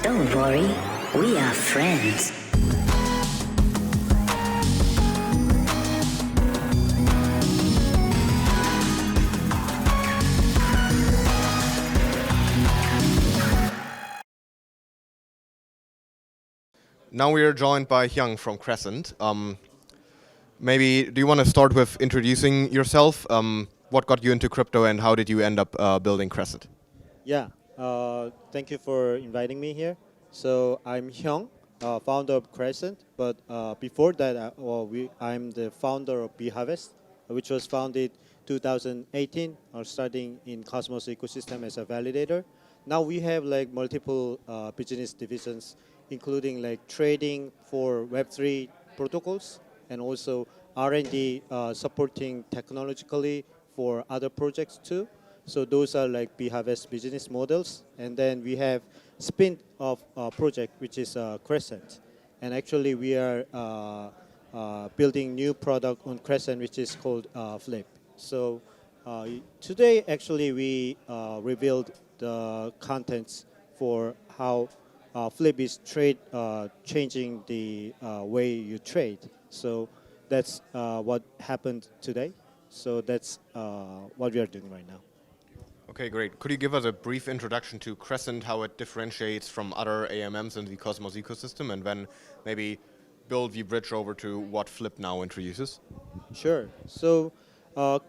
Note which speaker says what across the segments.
Speaker 1: Don't worry, we are friends.
Speaker 2: Now we are joined by Hyung from Crescent. Maybe do you want to start with introducing yourself? What got you into crypto and how did you end up building Crescent?
Speaker 3: Yeah, thank you for inviting me here. So I'm Hyung, founder of Crescent, but before that, I'm the founder of BeHarvest, which was founded 2018, starting in Cosmos ecosystem as a validator. Now we have like multiple business divisions, including like trading for Web3 protocols and also R&D supporting technologically for other projects too. So those are like BeHarvest business models. And then we have spin-off project, which is Crescent. And actually we are building new product on Crescent, which is called Flip. So today, actually, we revealed the contents for how Flip is changing the way you trade. So that's what happened today. So that's what we are doing right now.
Speaker 2: Okay, great. Could you give us a brief introduction to Crescent, how it differentiates from other AMMs in the Cosmos ecosystem, and then maybe build the bridge over to what Flip now introduces?
Speaker 3: Sure. So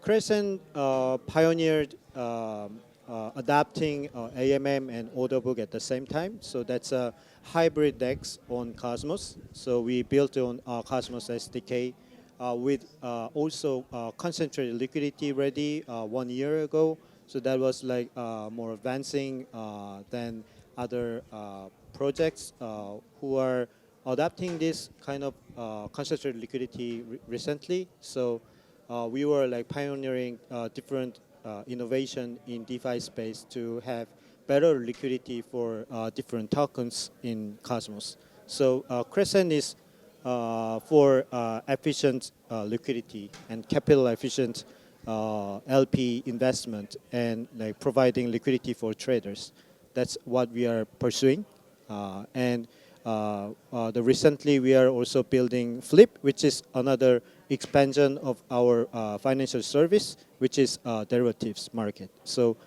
Speaker 3: Crescent pioneered adapting AMM and order book at the same time. So that's a hybrid DEX on Cosmos. So we built on Cosmos SDK with also concentrated liquidity ready 1 year ago. So that was like more advancing than other projects who are adapting this kind of concentrated liquidity recently. So we were like pioneering different innovation in DeFi space to have better liquidity for different tokens in Cosmos. So Crescent is for efficient liquidity and capital efficient LP investment and like providing liquidity for traders. That's what we are pursuing. The recently we are also building Flip, which is another expansion of our financial service, which is derivatives market. So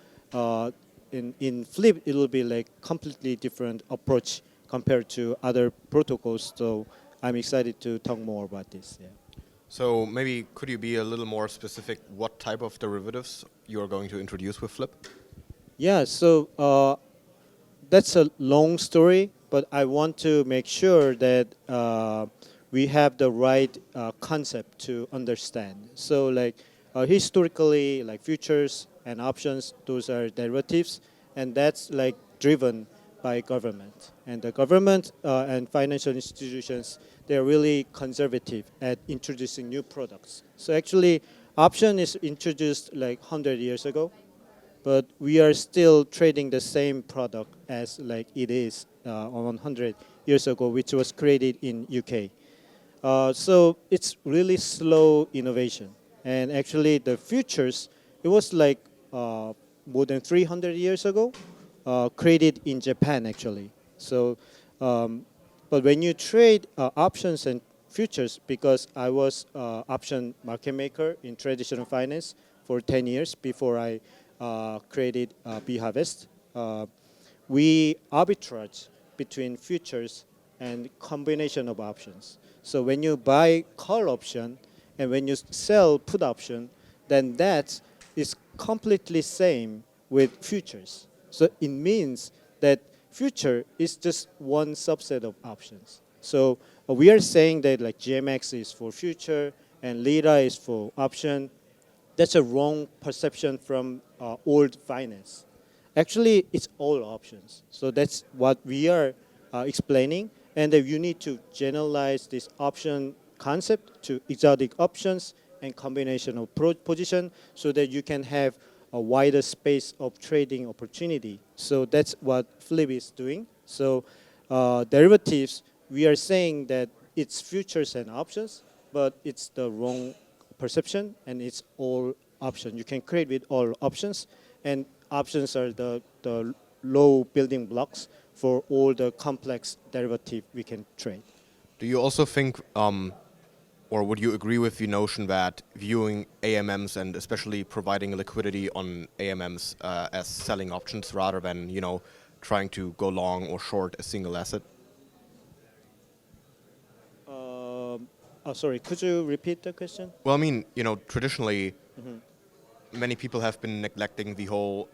Speaker 3: in Flip, it will be like completely different approach compared to other protocols. So I'm excited to talk more about this. Yeah.
Speaker 2: So maybe could you be a little more specific what type of derivatives you are going to introduce with Flip?
Speaker 3: Yeah, so that's a long story, but I want to make sure that we have the right concept to understand. So like historically, like futures and options, those are derivatives, and that's like driven by government. And the government and financial institutions, they're really conservative at introducing new products. So actually, option is introduced like 100 years ago, but we are still trading the same product as like it is 100 years ago, which was created in UK. So it's really slow innovation. And actually the futures, it was like more than 300 years ago, created in Japan actually. So, but when you trade options and futures, because I was option market maker in traditional finance for 10 years before I created BeHarvest, we arbitrage between futures and combination of options. So when you buy call option and when you sell put option, then that is completely same with futures. So it means that future is just one subset of options. So we are saying that like GMX is for future and Lira is for option. That's a wrong perception from old finance. Actually, it's all options. So that's what we are explaining. And you need to generalize this option concept to exotic options and combination of position so that you can have a wider space of trading opportunity. So that's what Flip is doing. So derivatives, we are saying that it's futures and options, but it's the wrong perception and it's all option. You can create with all options, and options are the low building blocks for all the complex derivative we can trade.
Speaker 2: Do you also think, or would you agree with the notion that viewing AMMs and especially providing liquidity on AMMs as selling options rather than, trying to go long or short a single asset?
Speaker 3: Sorry, could you repeat the question?
Speaker 2: Well, I mean, traditionally, many people have been neglecting the whole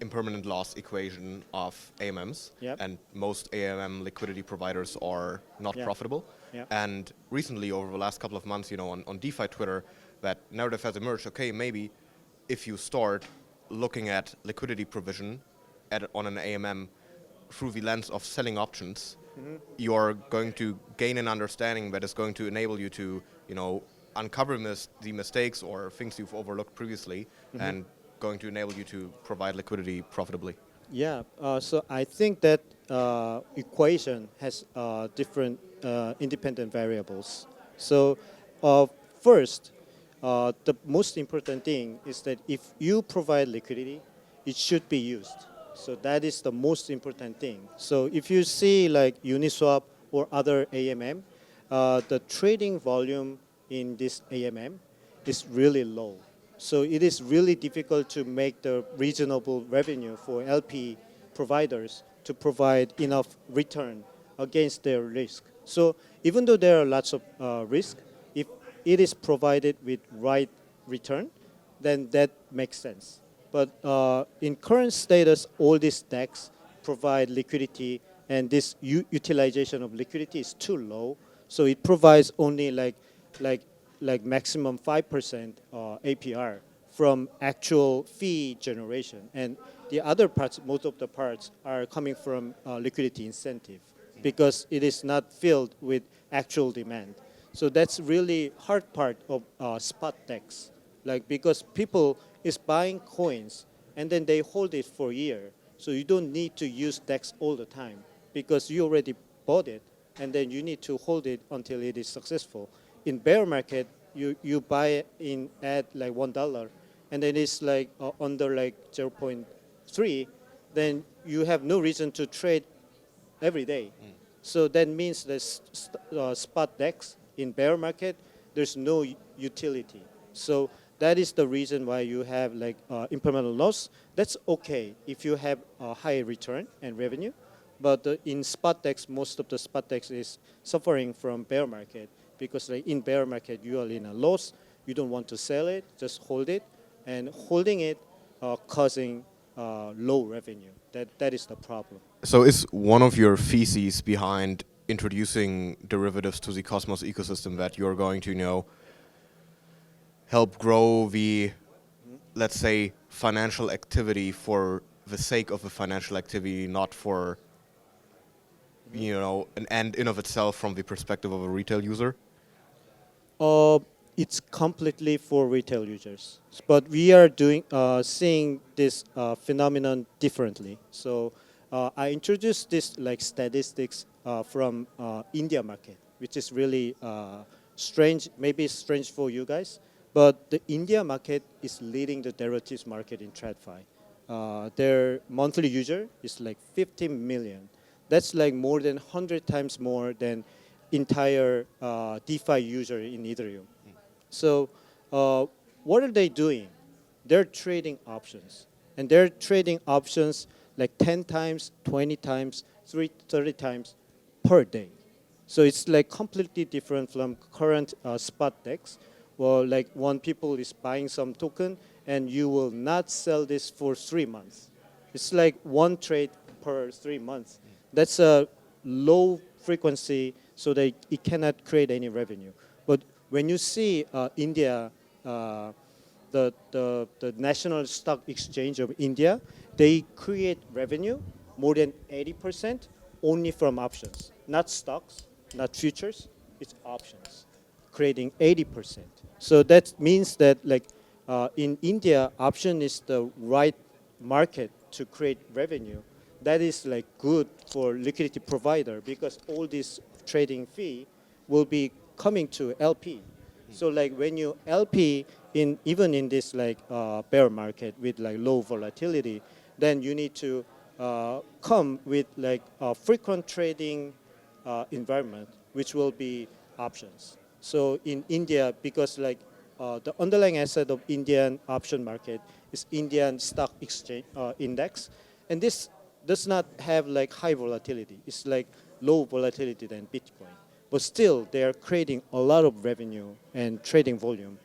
Speaker 2: impermanent loss equation of AMMs,
Speaker 3: Yep.
Speaker 2: and most AMM liquidity providers are not
Speaker 3: Yeah.
Speaker 2: profitable.
Speaker 3: Yeah.
Speaker 2: And recently, over the last couple of months, on DeFi Twitter, that narrative has emerged. Okay, maybe if you start looking at liquidity provision on an AMM through the lens of selling options, you are going to gain an understanding that is going to enable you to, uncover the mistakes or things you've overlooked previously, and going to enable you to provide liquidity profitably.
Speaker 3: Yeah, so I think that equation has different independent variables. So first, the most important thing is that if you provide liquidity, it should be used. So that is the most important thing. So if you see like Uniswap or other AMM, the trading volume in this AMM is really low. So it is really difficult to make the reasonable revenue for LP providers to provide enough return against their risk. So even though there are lots of risk, if it is provided with right return, then that makes sense. But in current status, all these DEX provide liquidity, and this utilization of liquidity is too low. So it provides only like maximum 5% APR from actual fee generation, and the other parts, most of the parts, are coming from liquidity incentive because it is not filled with actual demand. So that's really hard part of spot DEX, like because people is buying coins and then they hold it for a year. So you don't need to use DEX all the time because you already bought it and then you need to hold it until it is successful. In bear market, you buy in at like $1 and then it's like under like 0.3, then you have no reason to trade every day. So that means that spot DEX in bear market, there's no utility. So that is the reason why you have like impermanent loss. That's okay if you have a high return and revenue. But in spot DEX, most of the spot DEX is suffering from bear market because like in bear market, you are in a loss. You don't want to sell it, just hold it. And holding it causing low revenue. That is the problem.
Speaker 2: So is one of your theses behind introducing derivatives to the Cosmos ecosystem that you're going to, help grow the, let's say, financial activity for the sake of the financial activity, not for, an end in of itself from the perspective of a retail user?
Speaker 3: It's completely for retail users, but we are seeing this phenomenon differently. So I introduced this like statistics from India market, which is really strange. Maybe it's strange for you guys, but the India market is leading the derivatives market in TradFi. Their monthly user is like 15 million. That's like more than 100 times more than entire DeFi user in Ethereum. So what are they doing? They're trading options. And they're trading options like 10 times, 20 times, 30 times per day. So it's like completely different from current spot DEX. Well, like one people is buying some token and you will not sell this for 3 months. It's like one trade per 3 months. That's a low frequency so that it cannot create any revenue. But when you see India, the National Stock Exchange of India, they create revenue more than 80% only from options, not stocks, not futures, it's options, creating 80%. So that means that like in India, option is the right market to create revenue. That is like good for liquidity provider because all this trading fee will be coming to LP. So like when you LP even in this like bear market with like low volatility, then you need to come with like a frequent trading environment, which will be options. So in India, because like the underlying asset of Indian option market is Indian stock exchange index, and this does not have like high volatility. It's like low volatility than Bitcoin, but still they are creating a lot of revenue and trading volume,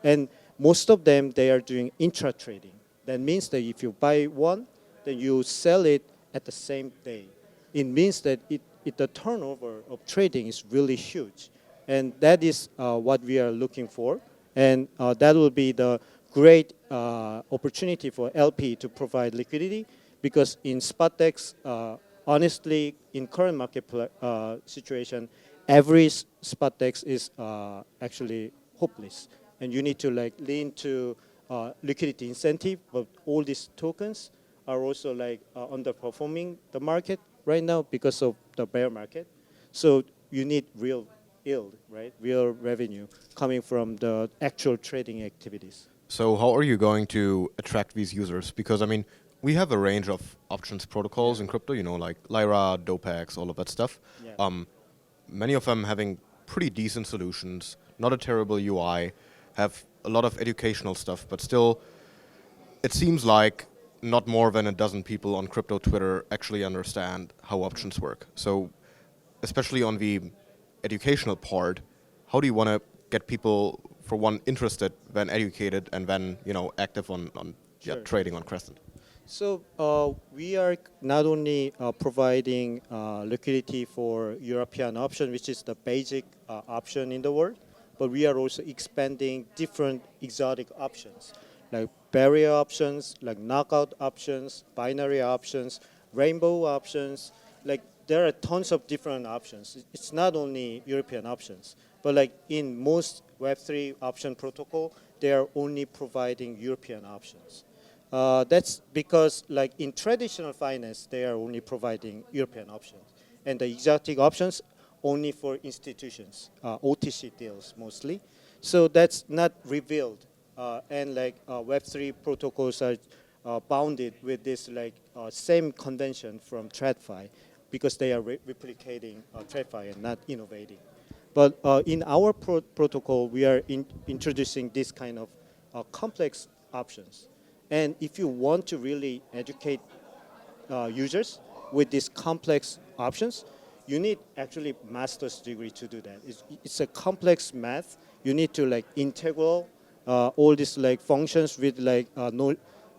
Speaker 3: and most of them they are doing intra trading. That means that if you buy one, then you sell it at the same day. It means that the turnover of trading is really huge. And that is what we are looking for. And that will be the great opportunity for LP to provide liquidity, because in spot DEX, honestly, in current market situation, every spot DEX is actually hopeless. And you need to like lean to liquidity incentive, but all these tokens are also like underperforming the market right now because of the bear market. So you need real yield, right? Real revenue coming from the actual trading activities.
Speaker 2: So how are you going to attract these users? Because I mean, we have a range of options protocols in crypto, you know, like Lyra, Dopex, all of that stuff.
Speaker 3: Yeah.
Speaker 2: Many of them having pretty decent solutions, not a terrible UI, have a lot of educational stuff, but still, it seems like not more than a dozen people on crypto Twitter actually understand how options work. So especially on the educational part, how do you want to get people, for one, interested, then educated, and then, you know, active on
Speaker 3: Sure.
Speaker 2: trading on Crescent?
Speaker 3: So we are not only providing liquidity for European option, which is the basic option in the world, but we are also expanding different exotic options, like barrier options, like knockout options, binary options, rainbow options. Like there are tons of different options. It's not only European options, but like in most Web3 option protocol, they are only providing European options. That's because like in traditional finance, they are only providing European options. And the exotic options only for institutions, OTC deals mostly. So that's not revealed. And like Web3 protocols are bounded with this like same convention from TradFi, because they are replicating TradFi and not innovating. But in our protocol, we are introducing this kind of complex options. And if you want to really educate users with these complex options, you need actually master's degree to do that. It's a complex math. You need to like integral all these like functions with like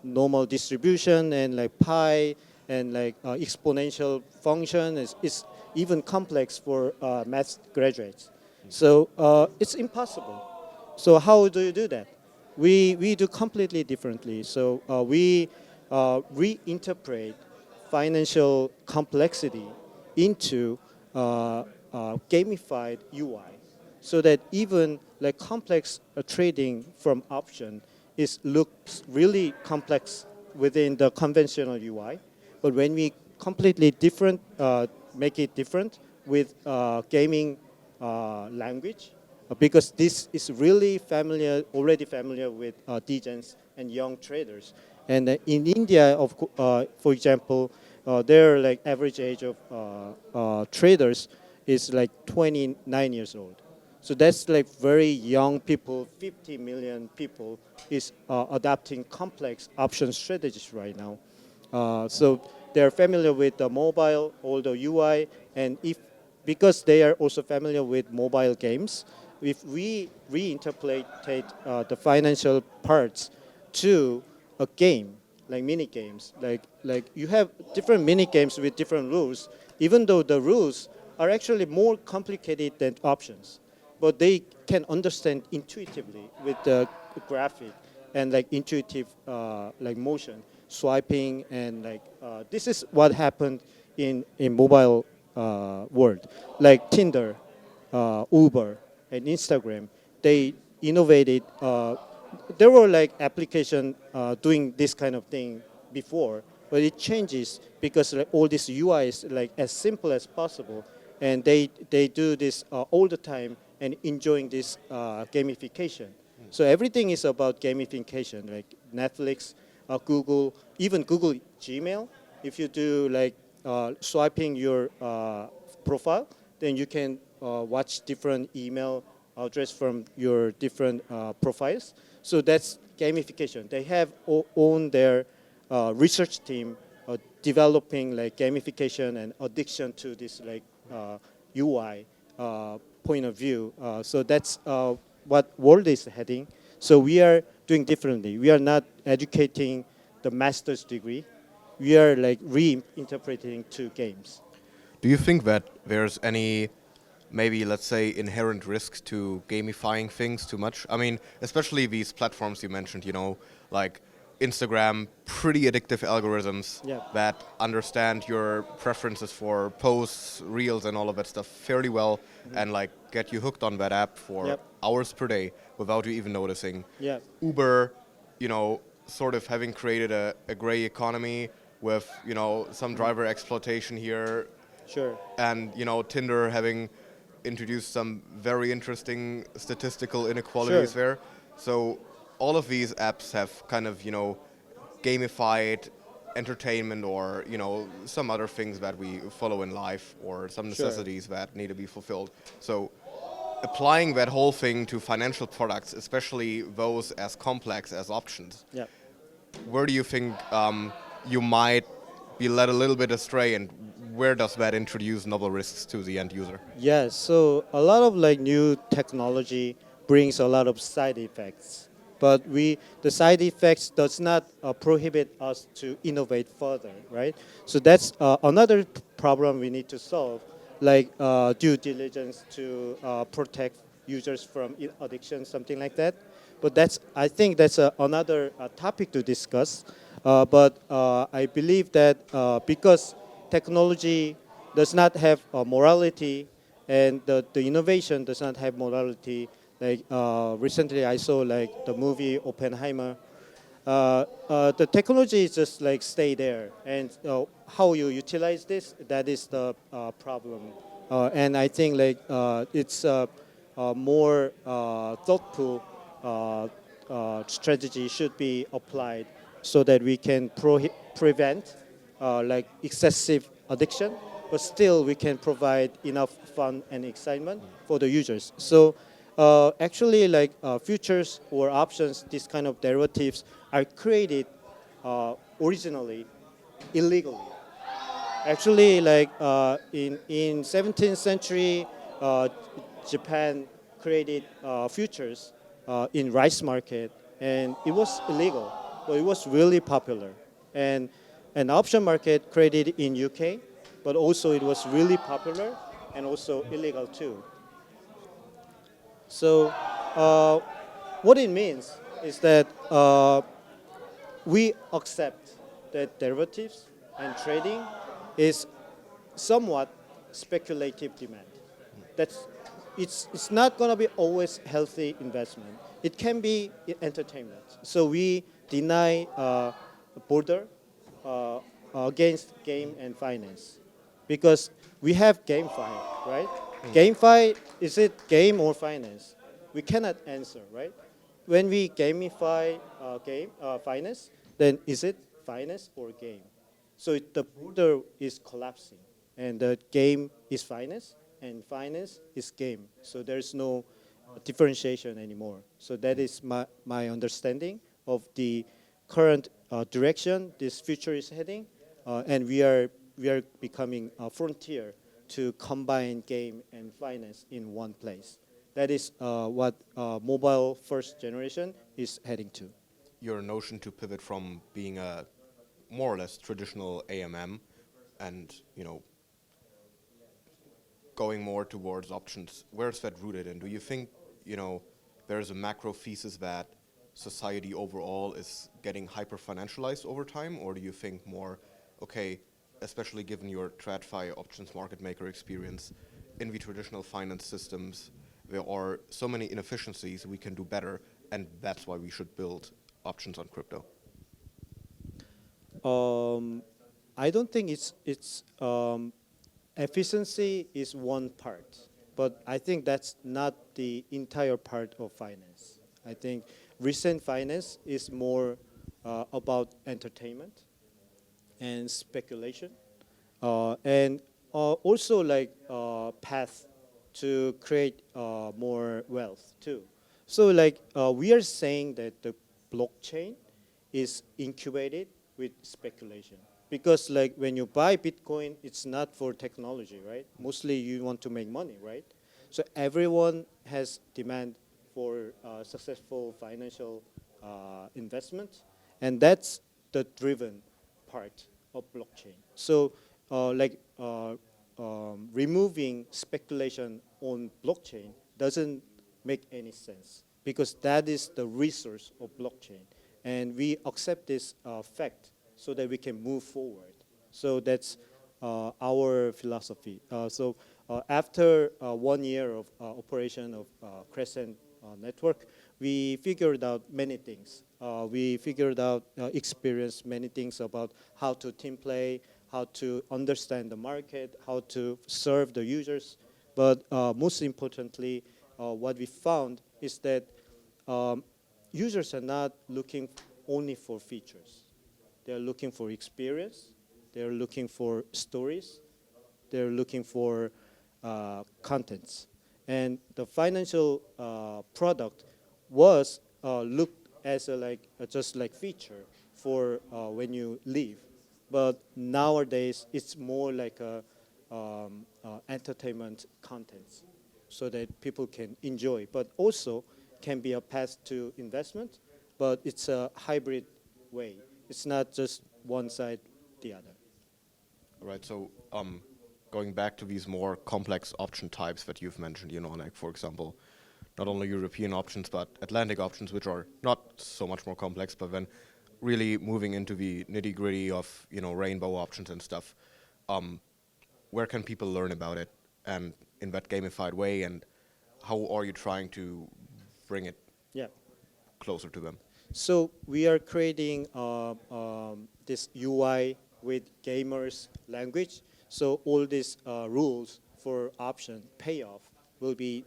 Speaker 3: normal distribution and like pi and like exponential function. It's even complex for math graduates. So it's impossible. So how do you do that? We do completely differently. So we reinterpret financial complexity into gamified UI, so that even like complex trading from option looks really complex within the conventional UI, but when we completely different make it different with gaming language, because this is really already familiar with degens and young traders. And in India, for example, their like average age of traders is like 29 years old. So that's like very young people. 50 million people is adopting complex option strategies right now. So they're familiar with the mobile, all the UI, and because they are also familiar with mobile games, if we reinterpret the financial parts to a game, like mini games, like you have different mini games with different rules, even though the rules are actually more complicated than options, but they can understand intuitively with the graphic and like intuitive like motion, swiping, and like this is what happened in mobile world, like Tinder, Uber, and Instagram. They innovated. There were like application doing this kind of thing before, but it changes because like, all this UI is like as simple as possible, and they do this all the time and enjoying this gamification. So everything is about gamification. Like Netflix Google, even Google Gmail. If you do like swiping your profile, then you can watch different email address from your different profiles. So that's gamification. They have own their research team developing like gamification and addiction to this like UI point of view. So that's what world is heading. So we are doing differently. We are not educating the master's degree. We are like reinterpreting to games.
Speaker 2: Do you think that there's any, maybe let's say, inherent risks to gamifying things too much? I mean, especially these platforms you mentioned, like Instagram, pretty addictive algorithms
Speaker 3: Yeah.
Speaker 2: that understand your preferences for posts, reels, and all of that stuff fairly well, and like get you hooked on that app for
Speaker 3: Yep.
Speaker 2: hours per day without you even noticing.
Speaker 3: Yeah.
Speaker 2: Uber, sort of having created a gray economy with, some driver exploitation here,
Speaker 3: Sure.
Speaker 2: and Tinder having introduced some very interesting statistical inequalities
Speaker 3: Sure.
Speaker 2: there. So all of these apps have kind of gamified entertainment, or some other things that we follow in life, or some
Speaker 3: Sure.
Speaker 2: necessities that need to be fulfilled. So applying that whole thing to financial products, especially those as complex as options,
Speaker 3: Yeah.
Speaker 2: where do you think you might be led a little bit astray, and where does that introduce novel risks to the end user?
Speaker 3: Yes, so a lot of like new technology brings a lot of side effects, but the side effects does not prohibit us to innovate further, right? So that's another problem we need to solve, like due diligence to protect users from addiction, something like that. But I think that's another topic to discuss. But I believe that because technology does not have morality, and the innovation does not have morality. Like recently, I saw like the movie Oppenheimer. The technology is just like stay there, and how you utilize this, that is the problem. And I think like it's more thoughtful strategy should be applied so that we can prevent like excessive addiction, but still we can provide enough fun and excitement for the users. So actually, like futures or options, these kind of derivatives are created originally illegally. Actually, like in 17th century, uh, Japan created futures in rice market, and it was illegal, but it was really popular. And an option market created in UK, but also it was really popular and also illegal too. So what it means is that we accept that derivatives and trading is somewhat speculative demand. That's it's not going to be always healthy investment. It can be entertainment. So we deny border uh, against game and finance because we have GameFi, right? GameFi, is it game or finance? We cannot answer, right? When we gamify game finance, then is it finance or game? So the border is collapsing, and the game is finance, and finance is game. So there's no differentiation anymore. So that is my understanding of the current direction this future is heading, and we are becoming a frontier to combine game and finance in one place. That is what mobile first generation is heading to.
Speaker 2: Your notion to pivot from being a more or less traditional AMM and, going more towards options, where's that rooted in? Do you think, there's a macro thesis that society overall is getting hyper financialized over time, or do you think more, okay, especially given your TradFi options market maker experience, in the traditional finance systems, there are so many inefficiencies we can do better, and that's why we should build options on crypto?
Speaker 3: Um, I don't think it's efficiency is one part, but I think that's not the entire part of finance. I think recent finance is more about entertainment and speculation, and also like path to create more wealth too. So like we are saying that the blockchain is incubated with speculation, because like when you buy Bitcoin, it's not for technology, right? Mostly you want to make money, right? So everyone has demand for successful financial investment, and that's the driven part of blockchain. So removing speculation on blockchain doesn't make any sense, because that is the resource of blockchain, and we accept this fact so that we can move forward. So that's our philosophy. After 1 year of operation of Crescent network, we figured out many things. We figured out, experienced many things about how to team play, how to understand the market, how to serve the users. But most importantly, what we found is that users are not looking only for features. They're looking for experience. They're looking for stories. They're looking for contents. And the financial product was looked as just like feature for when you leave. But nowadays, it's more like a entertainment contents, so that people can enjoy, but also can be a path to investment, but it's a hybrid way. It's not just one side, the other.
Speaker 2: All right, so going back to these more complex option types that you've mentioned, like for example, not only European options, but Atlantic options, which are not so much more complex, but then really moving into the nitty gritty of, rainbow options and stuff. Where can people learn about it and in that gamified way, and how are you trying to bring it
Speaker 3: Yeah.
Speaker 2: closer to them?
Speaker 3: So we are creating this UI with gamers language. So all these rules for option payoff will be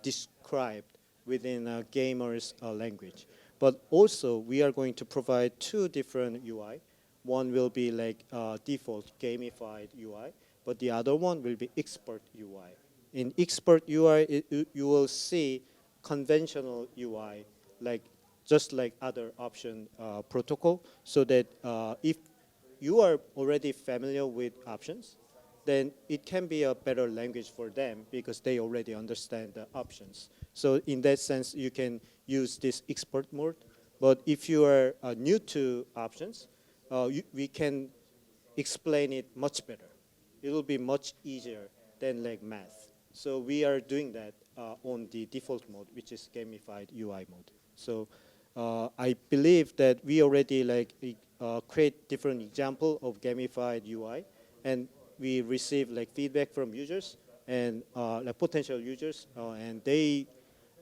Speaker 3: described within a gamer's language. But also we are going to provide two different UI. One will be like default gamified UI, but the other one will be expert UI. In expert UI, you will see conventional UI, like just like other option protocol, so that if you are already familiar with options, then it can be a better language for them, because they already understand the options. So in that sense, you can use this expert mode. But if you are new to options, we can explain it much better. It will be much easier than like math. So we are doing that on the default mode, which is gamified UI mode. So I believe that we already create different example of gamified UI, and we receive like feedback from users and like potential users, and they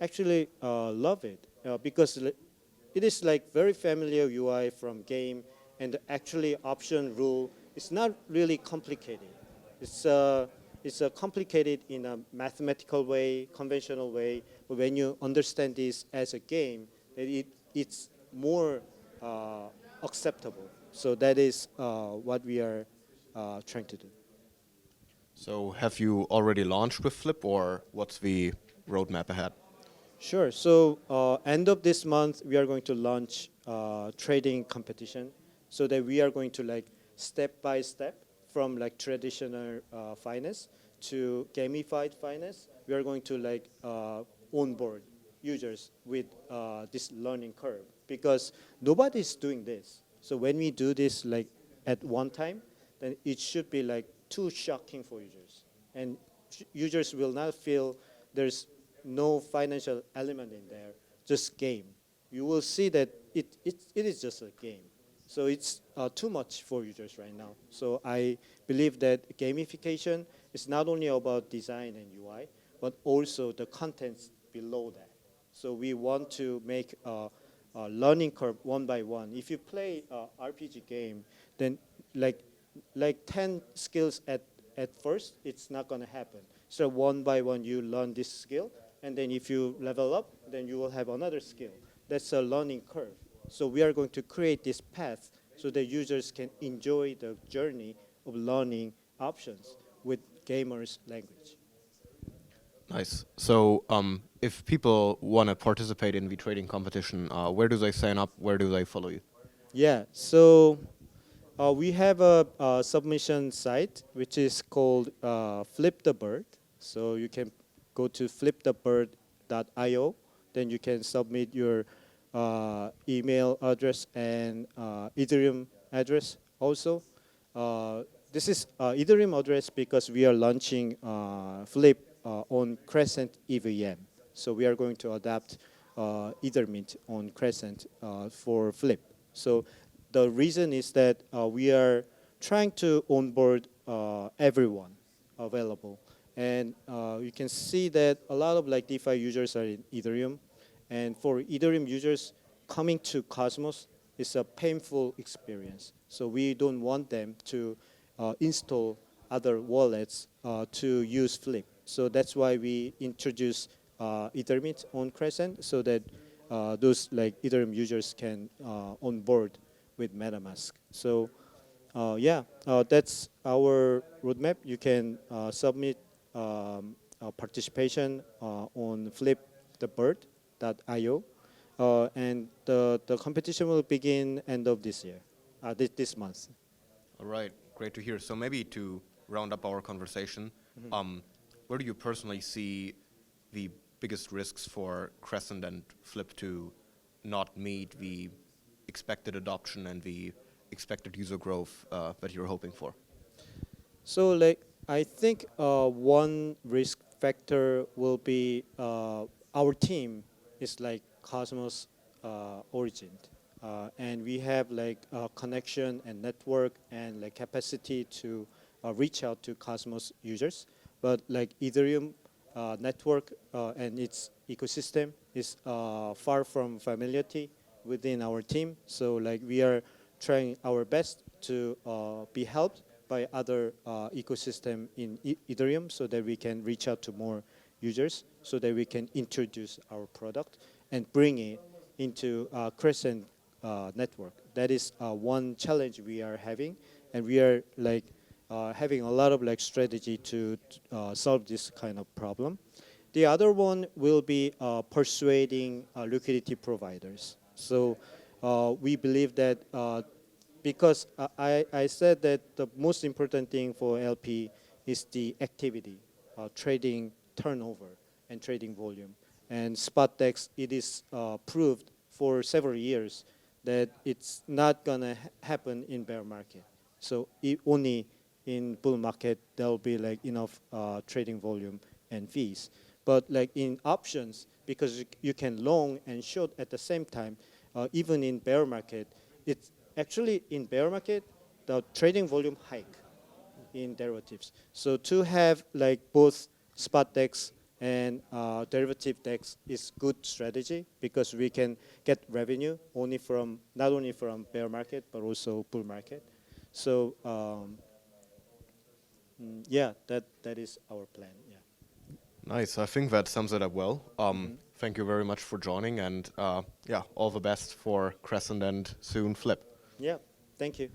Speaker 3: actually love it, because it is like very familiar UI from game, and actually option rule is not really complicated. It's complicated in a mathematical way, conventional way, but when you understand this as a game, it's more acceptable. So that is what we are trying to do.
Speaker 2: So have you already launched with Flip, or what's the roadmap ahead?
Speaker 3: Sure. So end of this month, we are going to launch trading competition, so that we are going to like step by step from like traditional finance to gamified finance. We are going to like onboard users with this learning curve, because nobody's doing this. So when we do this like at one time, then it should be like too shocking for users, and users will not feel there's no financial element in there, just game. You will see that it is just a game. So it's too much for users right now. So I believe that gamification is not only about design and UI, but also the contents below that. So we want to make a learning curve one by one. If you play a RPG game, then like 10 skills at first, it's not going to happen. So one by one, you learn this skill, and then if you level up, then you will have another skill. That's a learning curve. So we are going to create this path so that users can enjoy the journey of learning options with gamers' language.
Speaker 2: Nice. So if people want to participate in the trading competition, where do they sign up? Where do they follow you?
Speaker 3: Yeah, so we have a submission site which is called Flip the Bird. So you can go to flipthebird.io. Then you can submit your email address and Ethereum address also. This is Ethereum address because we are launching Flip on Crescent EVM. So we are going to adapt Ethermint on Crescent for Flip. So the reason is that we are trying to onboard everyone available. And you can see that a lot of like DeFi users are in Ethereum. And for Ethereum users, coming to Cosmos is a painful experience. So we don't want them to install other wallets to use Flip. So that's why we introduce Ethermint on Crescent so that those like Ethereum users can onboard with MetaMask. So that's our roadmap. You can submit participation on flipthebird.io. And the competition will begin end of this year, this month.
Speaker 2: All right, great to hear. So maybe to round up our conversation, where do you personally see the biggest risks for Crescent and Flip to not meet the expected adoption and the expected user growth that you're hoping for?
Speaker 3: So like I think one risk factor will be our team is like Cosmos origined. And we have like connection and network and like capacity to reach out to Cosmos users. But like Ethereum network and its ecosystem is far from familiarity within our team. So like we are trying our best to be helped by other ecosystem in Ethereum so that we can reach out to more users so that we can introduce our product and bring it into Crescent network. That is one challenge we are having, and we are like having a lot of like strategy to solve this kind of problem. The other one will be persuading liquidity providers. So we believe that because I said that the most important thing for LP is the activity, trading turnover and trading volume. And spot DEX, it is proved for several years that it's not gonna happen in bear market. So only in bull market there will be like enough trading volume and fees. But like in options, because you can long and short at the same time, even in bear market, it's actually in bear market the trading volume hike in derivatives. So to have like both spot DEX and derivative DEX is good strategy because we can get revenue not only from bear market but also bull market. So that is our plan. Yeah.
Speaker 2: Nice. I think that sums it up well. Thank you very much for joining, and all the best for Crescent and soon Flip.
Speaker 3: Yeah. Thank you.